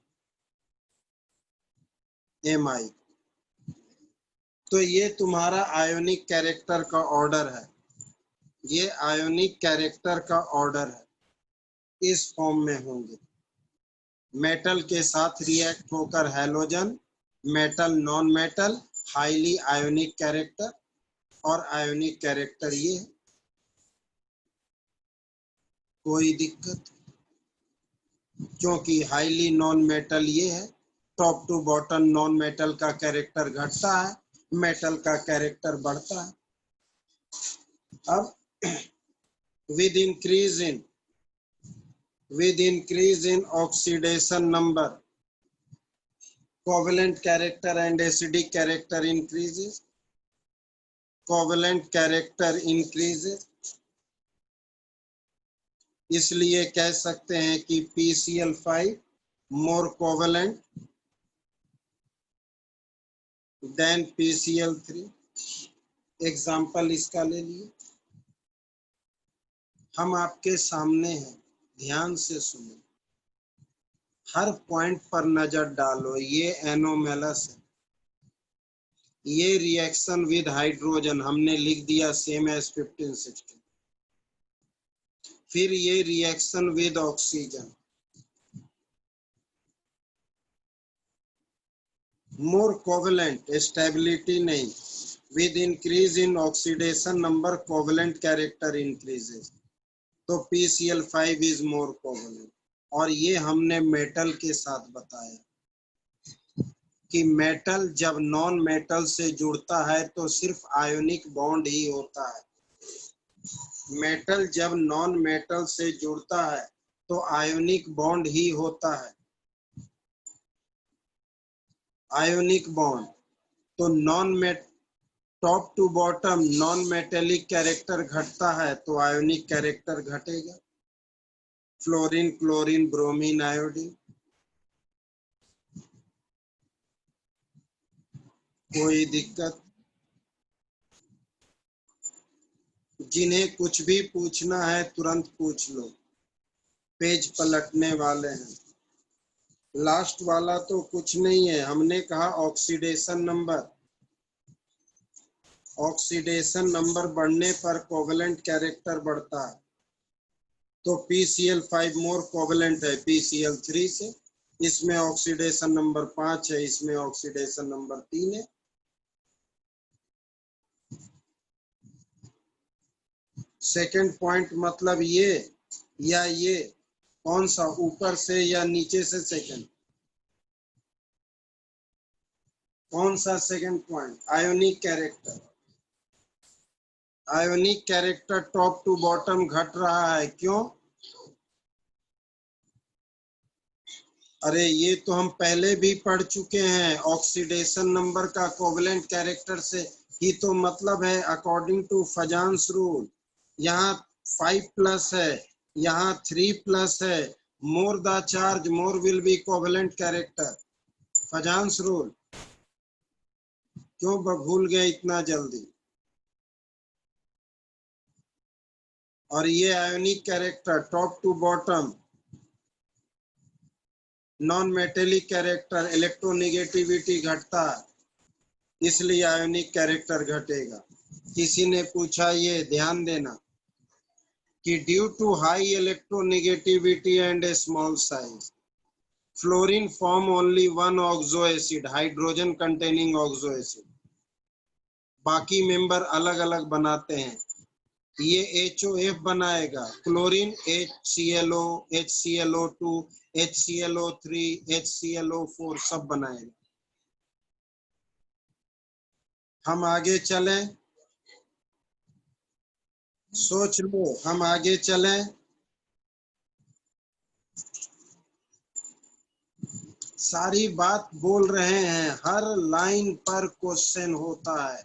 Mi। तो ये तुम्हारा आयोनिक कैरेक्टर का ऑर्डर है, ये आयोनिक कैरेक्टर का ऑर्डर है, इस फॉर्म में होंगे। मेटल के साथ रिएक्ट होकर halogen, metal non metal, highly ionic character, और आयोनिक कैरेक्टर ये है। कोई दिक्कत? क्योंकि हाईली नॉन मेटल ये है top to bottom non metal का कैरेक्टर घटता है, मेटल का कैरेक्टर बढ़ता है। अब with increase in oxidation number, covalent character and acidic character increases, covalent character increases, इसलिए कह सकते हैं कि PCl5 more covalent than PCl3। Example इसका ले लिए, हम आपके सामने हैं, ध्यान से सुनो, हर पॉइंट पर नजर डालो। ये एनोमेलस है, ये रिएक्शन विद हाइड्रोजन हमने लिख दिया सेम एज 1516। फिर ये reaction with oxygen, more covalent, stability नहीं, with increase in oxidation number covalent character increases, तो PCl5 इज मोर कोवेलेंट। और ये हमने मेटल के साथ बताया कि मेटल जब नॉन मेटल से जुड़ता है तो सिर्फ आयोनिक बॉन्ड ही होता है। मेटल जब नॉन मेटल से जुड़ता है तो आयोनिक बॉन्ड ही होता है, आयोनिक बॉन्ड। तो top to bottom non metallic character घटता है तो आयोनिक कैरेक्टर घटेगा, फ्लोरीन, क्लोरीन, ब्रोमीन, आयोडीन। कोई दिक्कत? जिन्हें कुछ भी पूछना है तुरंत पूछ लो, पेज पलटने वाले हैं। लास्ट वाला तो कुछ नहीं है, हमने कहा ऑक्सीडेशन नंबर, ऑक्सीडेशन नंबर बढ़ने पर कोवेलेंट कैरेक्टर बढ़ता है, तो PCl5 मोर कोवेलेंट है PCl3 से, इसमें ऑक्सीडेशन नंबर 5 है, इसमें ऑक्सीडेशन नंबर 3 है। सेकंड पॉइंट मतलब ये या ये, कौन सा, ऊपर से या नीचे से? सेकंड, कौन सा second point? Ionic character, ionic character top to bottom घट रहा है, क्यों? अरे ये तो हम पहले भी पढ़ चुके हैं, ऑक्सीडेशन नंबर का कोवेलेंट कैरेक्टर से ही तो मतलब है, अकॉर्डिंग टू फजान्स रूल। यहाँ 5+ है, यहाँ 3+ है, more the charge more will be covalent character, Fajans rule. क्यों भूल गए इतना जल्दी? और ये ionic character top to bottom non metallic character, electronegativity घटता है, इसलिए आयोनिक कैरेक्टर घटेगा। किसी ने पूछा, ये ध्यान देना कि due to high electronegativity and small size, fluorine form only one oxo acid, hydrogen containing oxo acid, बाकी मेंबर अलग अलग बनाते हैं। ये HOF बनाएगा, chlorine HClO, HClO2, HClO3, HClO4 सब बनाएगा। हम आगे चलें, सोच लो, हम आगे चलें। सारी बात बोल रहे हैं, हर लाइन पर क्वेश्चन होता है,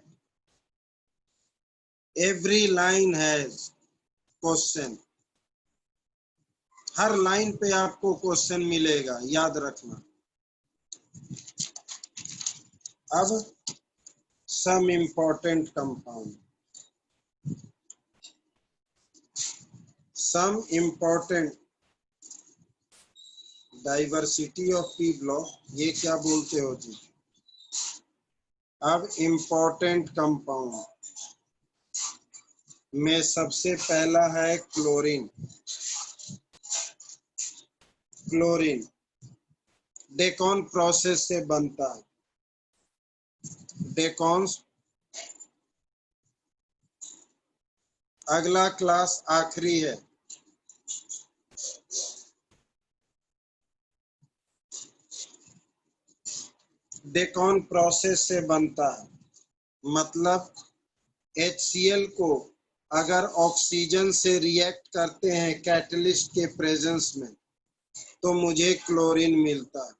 एवरी लाइन हैज क्वेश्चन, हर लाइन पे आपको क्वेश्चन मिलेगा, याद रखना। अब some important compound, some important diversity of P block, ये क्या बोलते हो जी? अब इम्पोर्टेंट कंपाउंड में सबसे पहला है क्लोरीन। क्लोरीन डेकॉन प्रोसेस से बनता है, डेकॉन्स। अगला क्लास आखिरी है, डेकॉन प्रोसेस से बनता है, मतलब HCl को अगर ऑक्सीजन से रिएक्ट करते हैं कैटलिस्ट के प्रेजेंस में तो मुझे क्लोरीन मिलता है।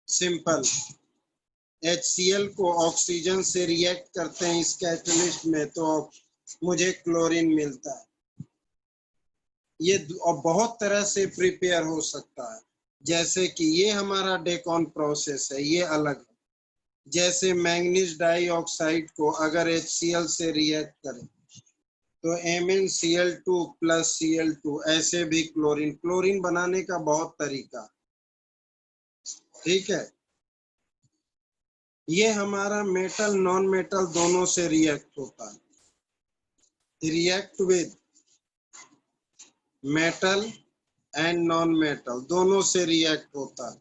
सिंपल, HCl को ऑक्सीजन से रिएक्ट करते हैं इस कैटलिस्ट में तो मुझे क्लोरीन मिलता है। ये बहुत तरह से प्रिपेयर हो सकता है, जैसे कि ये हमारा डेकॉन प्रोसेस है, ये अलग है। जैसे मैंगनीज डाइऑक्साइड को अगर HCl से रिएक्ट करें तो MnCl2 प्लस Cl2, ऐसे भी क्लोरीन बनाने का बहुत तरीका, ठीक है। ये हमारा मेटल नॉन मेटल दोनों से रिएक्ट होता है, react with metal and non metal दोनों से रिएक्ट होता है।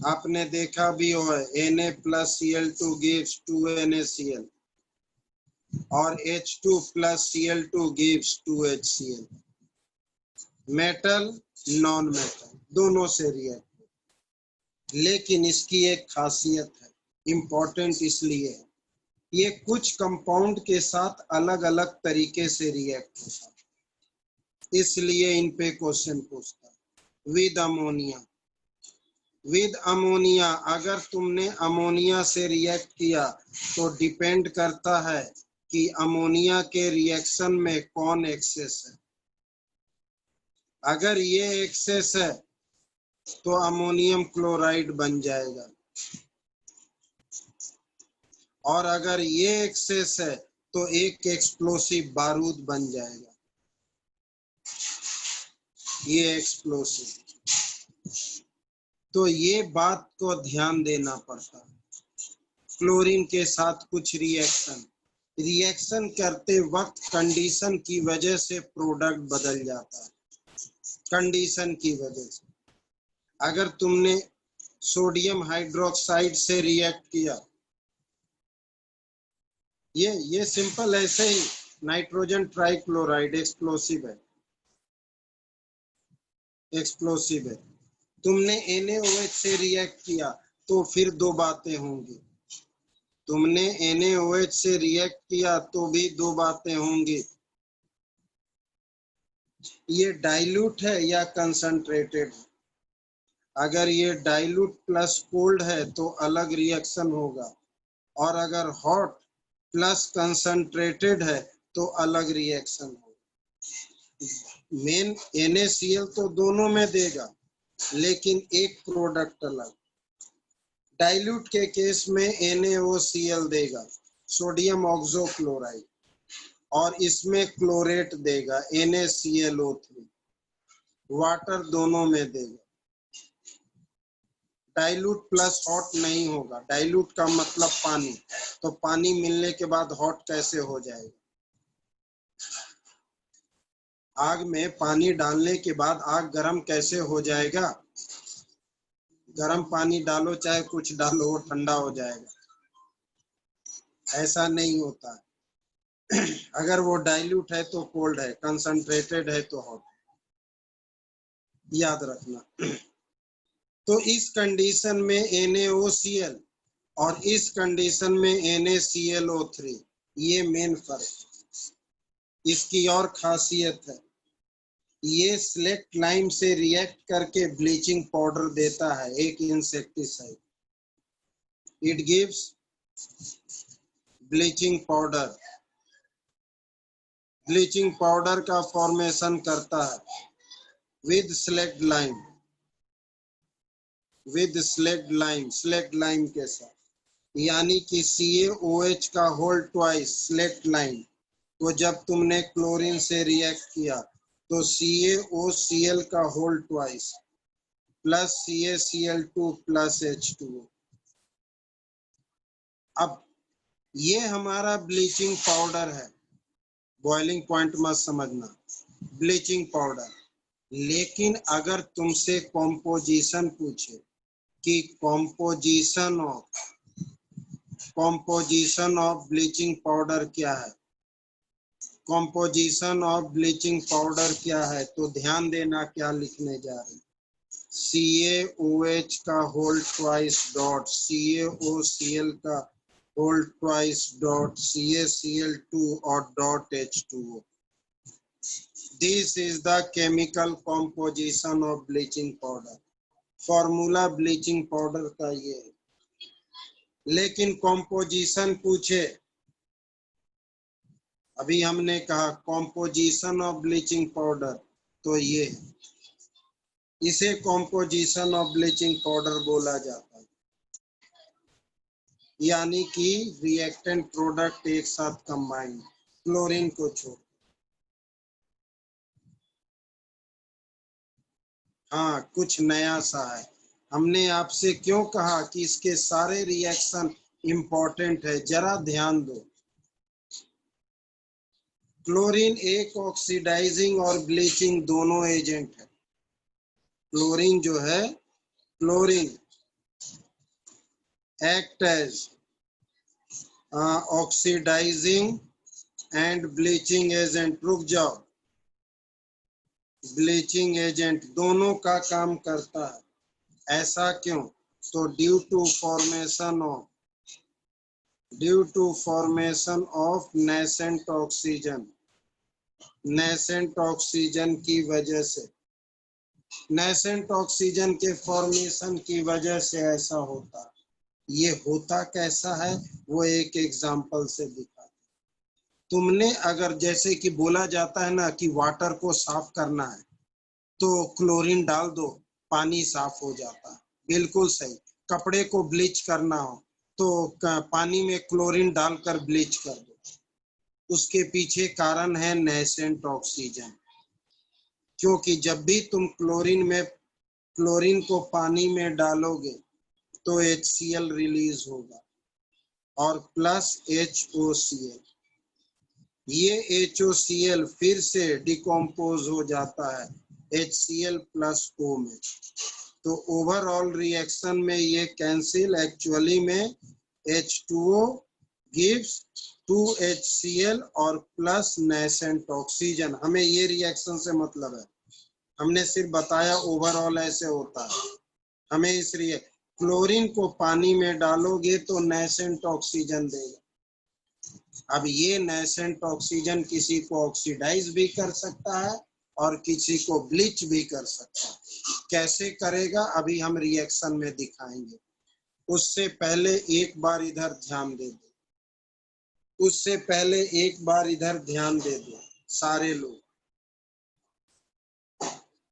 आपने देखा भी हो Na plus Cl2 gives 2NaCl और H2 plus Cl2 gives 2HCl। Metal non metal दोनों से रिएक्ट, लेकिन इसकी एक खासियत है, इम्पोर्टेंट इसलिए है, ये कुछ कंपाउंड के साथ अलग अलग तरीके से रिएक्ट होता है, इसलिए इन पे क्वेश्चन पूछता है। विद अमोनिया अगर तुमने अमोनिया से रिएक्ट किया तो डिपेंड करता है कि अमोनिया के रिएक्शन में कौन एक्सेस है। अगर ये एक्सेस है तो अमोनियम क्लोराइड बन जाएगा, और अगर ये एक्सेस है तो एक एक्सप्लोसिव बारूद बन जाएगा, ये एक्सप्लोसिव। तो ये बात को ध्यान देना पड़ता है। क्लोरीन के साथ कुछ रिएक्शन करते वक्त कंडीशन की वजह से प्रोडक्ट बदल जाता है, कंडीशन की वजह से। अगर तुमने सोडियम हाइड्रोक्साइड से रिएक्ट किया, ये सिंपल ऐसे ही नाइट्रोजन ट्राइक्लोराइड एक्सप्लोसिव है। तुमने NaOH से रिएक्ट किया तो फिर दो बातें होंगी, तुमने NaOH से रिएक्ट किया तो भी दो बातें होंगी, ये डाइल्यूट है या कंसंट्रेटेड है। अगर ये डाइल्यूट प्लस कोल्ड है तो अलग रिएक्शन होगा, और अगर हॉट प्लस कंसंट्रेटेड है तो अलग रिएक्शन होगा। मेन NaCl तो दोनों में देगा, लेकिन एक प्रोडक्ट अलग। डाइल्यूट के केस में NaOCl देगा, सोडियम ऑक्सोक्लोराइड, और इसमें क्लोरेट देगा NaClO3, वाटर दोनों में देगा। डाइल्यूट प्लस हॉट नहीं होगा, डाइल्यूट का मतलब पानी, तो पानी मिलने के बाद हॉट कैसे हो जाएगा। आग में पानी डालने के बाद आग गर्म कैसे हो जाएगा। गर्म पानी डालो चाहे कुछ डालो वो ठंडा हो जाएगा, ऐसा नहीं होता। अगर वो डाइल्यूट है तो कोल्ड है, कंसंट्रेटेड है तो हॉट, याद रखना। तो इस कंडीशन में NaOCl और इस कंडीशन में NaClO3, ये मेन फर्क। इसकी और खासियत है, ये स्लेक्ट लाइम से रिएक्ट करके ब्लीचिंग पाउडर देता है, एक insecticide. It gives bleaching powder, bleaching powder का फॉर्मेशन करता है विद स्लेक्ट लाइम के साथ, यानी कि CaOH का होल ट्वाइस स्लेक्ट लाइम। तो जब तुमने क्लोरीन से रिएक्ट किया तो CaOCl का whole twice plus CaCl2 plus H2O। अब ये हमारा ब्लीचिंग पाउडर है, बॉइलिंग पॉइंट मत समझना, ब्लीचिंग पाउडर। लेकिन अगर तुमसे कॉम्पोजिशन पूछे कि कॉम्पोजिशन ऑफ ब्लीचिंग पाउडर क्या है, कॉम्पोजिशन ऑफ ब्लीचिंग पाउडर क्या है, तो ध्यान देना क्या लिखने जा रहे हैं। CaOH का होल ट्वाइस डॉट, CaOCl का होल ट्वाइस डॉट, CaCl2 और dot H2O. This is the chemical composition of bleaching powder. Formula bleaching powder का ये है, लेकिन कॉम्पोजिशन पूछे, अभी हमने कहा कॉम्पोजिशन ऑफ ब्लीचिंग पाउडर, तो ये है, इसे कॉम्पोजिशन ऑफ ब्लीचिंग पाउडर बोला जाता है, यानी कि रिएक्टेंट प्रोडक्ट एक साथ कंबाइन, क्लोरीन को छोड़। हाँ, कुछ नया सा है। हमने आपसे क्यों कहा कि इसके सारे रिएक्शन इंपॉर्टेंट है, जरा ध्यान दो। क्लोरीन एक ऑक्सीडाइजिंग और ब्लीचिंग दोनों एजेंट है। क्लोरीन जो है, chlorine act as oxidizing and bleaching agent. रुक जाओ, ब्लीचिंग एजेंट दोनों का काम करता है। ऐसा क्यों? तो due to formation of nascent oxygen, nascent oxygen की वजह से, नेसेंट ऑक्सीजन के फॉर्मेशन की वजह से ऐसा होता। ये होता कैसा है वो एक एग्जांपल से दिखा। तुमने अगर जैसे कि बोला जाता है ना कि वाटर को साफ करना है तो क्लोरीन डाल दो, पानी साफ हो जाता है, बिल्कुल सही। कपड़े को ब्लीच करना हो तो पानी में क्लोरीन डालकर ब्लीच कर दो। उसके पीछे कारण है नेसेंट ऑक्सीजन, क्योंकि जब भी तुम क्लोरीन को पानी में डालोगे तो HCl रिलीज होगा और प्लस HOCl। ये HOCl फिर से डिकम्पोज हो जाता है HCl प्लस O में, तो ओवरऑल रिएक्शन में ये कैंसिल, एक्चुअली में H2O गिव्स 2HCl और प्लस नेसेंट ऑक्सीजन। हमें ये रिएक्शन से मतलब है, हमने सिर्फ बताया ओवरऑल ऐसे होता है। हमें इस क्लोरीन को पानी में डालोगे तो नेसेंट ऑक्सीजन देगा। अब ये नेसेंट ऑक्सीजन किसी को ऑक्सीडाइज भी कर सकता है और किसी को ब्लीच भी कर सकता है। कैसे करेगा अभी हम रिएक्शन में दिखाएंगे। उससे पहले एक बार इधर ध्यान दे दो, उससे पहले एक बार इधर ध्यान दे दो सारे लोग,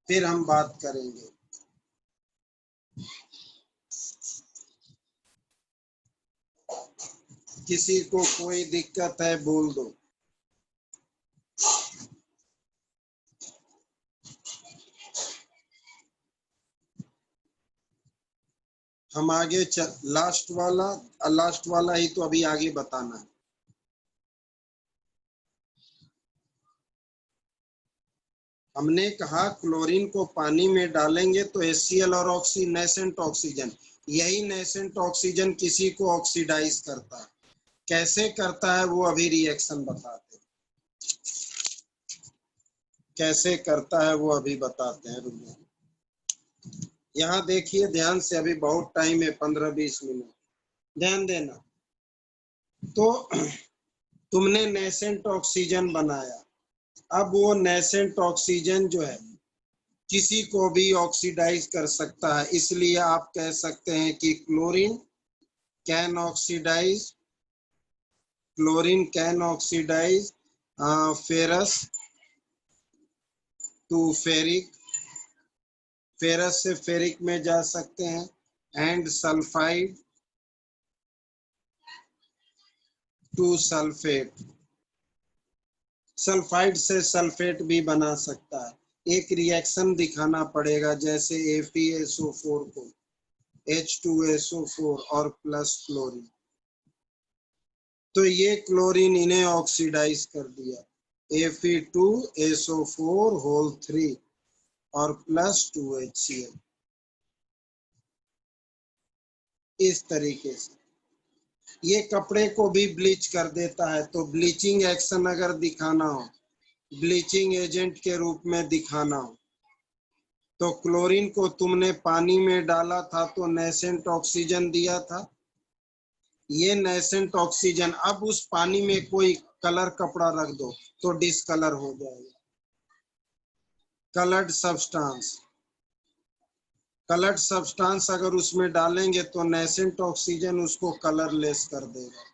फिर हम बात करेंगे। किसी को कोई दिक्कत है बोल दो। हम आगे चल, लास्ट वाला ही तो अभी आगे बताना है। हमने कहा क्लोरीन को पानी में डालेंगे तो HCl और नेसेंट ऑक्सीजन, यही नेसेंट ऑक्सीजन किसी को ऑक्सीडाइज करता है। कैसे करता है वो अभी रिएक्शन बताते हैं, कैसे करता है वो अभी बताते हैं। रुक, यहाँ देखिए ध्यान से, अभी बहुत टाइम है, 15-20 मिनट ध्यान देना। तो तुमने नेसेंट ऑक्सीजन बनाया, अब वो नेसेंट ऑक्सीजन जो है किसी को भी ऑक्सीडाइज कर सकता है, इसलिए आप कह सकते हैं कि chlorine can oxidize, chlorine can oxidize ferrous to ferric, ferrous से फेरिक में जा सकते हैं, and sulphide to sulphate, sulphide से सल्फेट भी बना सकता है। एक रिएक्शन दिखाना पड़ेगा, जैसे FeSO4 को H2SO4 और प्लस क्लोरीन, तो ये क्लोरीन इन्हें ऑक्सीडाइज कर दिया, Fe2SO4 होल 3 और प्लस 2HCl। इस तरीके से ये कपड़े को भी ब्लीच कर देता है। तो ब्लीचिंग एक्शन अगर दिखाना हो, ब्लीचिंग एजेंट के रूप में दिखाना हो, तो क्लोरीन को तुमने पानी में डाला था तो नेसेंट ऑक्सीजन दिया था। ये नेसेंट ऑक्सीजन अब उस पानी में कोई कलर कपड़ा रख दो तो डिसकलर हो जाएगा। कलर्ड सब्सटेंस, कलर्ड सब्सटेंस अगर उसमें डालेंगे तो नेसेंट ऑक्सीजन उसको कलरलेस कर देगा।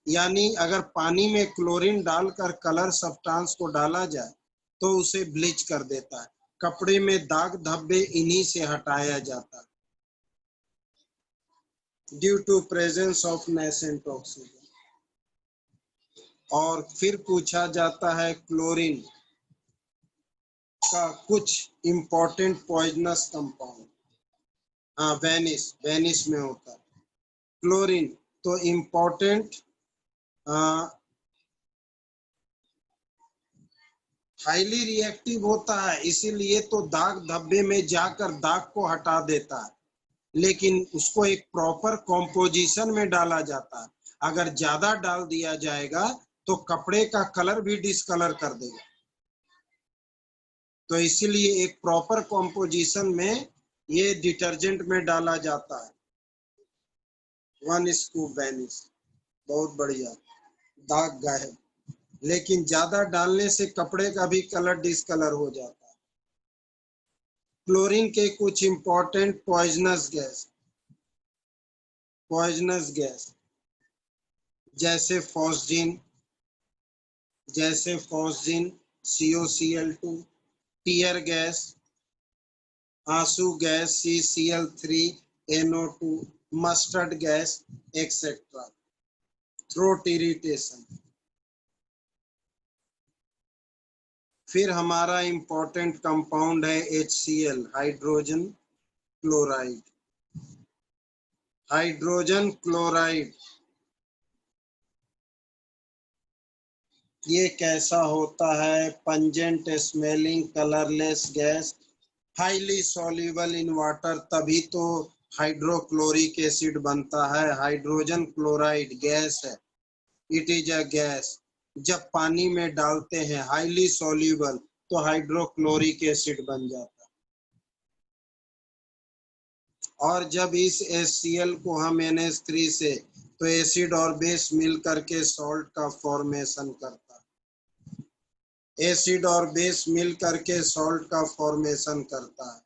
यानी अगर पानी में क्लोरीन डालकर कलर सब्सटेंस को डाला जाए तो उसे ब्लीच कर देता है। कपड़े में दाग धब्बे इन्हीं से हटाया जाता है, due to presence of nascent oxygen. और फिर पूछा जाता है क्लोरीन का कुछ इंपॉर्टेंट पॉइजनस कंपाउंड। हाँ, वेनिस में होता है क्लोरीन। तो इंपॉर्टेंट हाईली रिएक्टिव होता है, इसीलिए तो दाग धब्बे में जाकर दाग को हटा देता है, लेकिन उसको एक प्रॉपर कॉम्पोजिशन में डाला जाता है। अगर ज्यादा डाल दिया जाएगा तो कपड़े का कलर भी डिसकलर कर देगा। तो इसीलिए एक प्रॉपर कॉम्पोजिशन में ये डिटर्जेंट में डाला जाता है। 1 स्कूप वेनिस, बहुत बढ़िया, दाग गायब। लेकिन ज्यादा डालने से कपड़े का भी कलर डिसकलर हो जाता है। क्लोरीन के कुछ इंपॉर्टेंट पॉइजनस गैस जैसे फॉस्जीन, COCl2, टीयर गैस, आंसू gas CCl3, NO2, mustard gas etcetera. Throat irritation. फिर हमारा इंपॉर्टेंट कंपाउंड है HCl, hydrogen chloride. Hydrogen chloride ये कैसा होता है? Pungent smelling colourless gas, highly soluble in water, तभी तो हाइड्रोक्लोरिक एसिड बनता है। हाइड्रोजन क्लोराइड गैस है, इट इज अ गैस। जब पानी में डालते हैं हाईली सॉल्युबल तो हाइड्रोक्लोरिक एसिड बन जाता है। और जब इस HCl को हम NH3 से तो एसिड और बेस मिल करके सॉल्ट का फॉर्मेशन करता है। एसिड और बेस मिल करके सॉल्ट का फॉर्मेशन करता है।